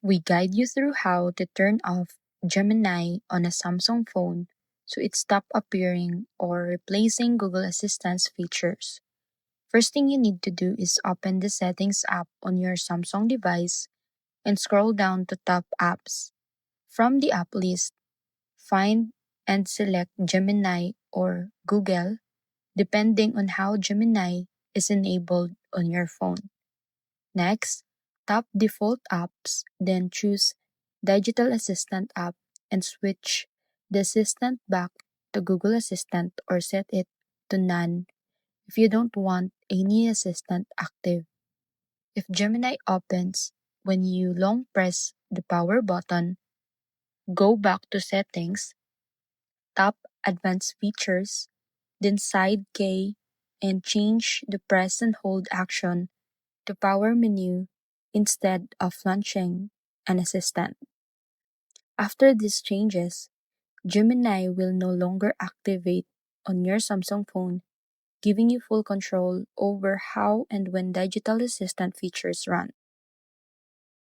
We guide you through how to turn off Gemini on a Samsung phone so it stops appearing or replacing Google Assistant's features. First thing you need to do is open the Settings app on your Samsung device and scroll down to Top Apps. From the app list, find and select Gemini or Google, depending on how Gemini is enabled on your phone. Next, tap Default Apps, then choose Digital Assistant app and switch the assistant back to Google Assistant or set it to none if you don't want any assistant active. If Gemini opens when you long press the power button, go back to Settings, tap Advanced Features, then side K and change the press and hold action to power menu instead of launching an assistant. After these changes, Gemini will no longer activate on your Samsung phone, giving you full control over how and when digital assistant features run.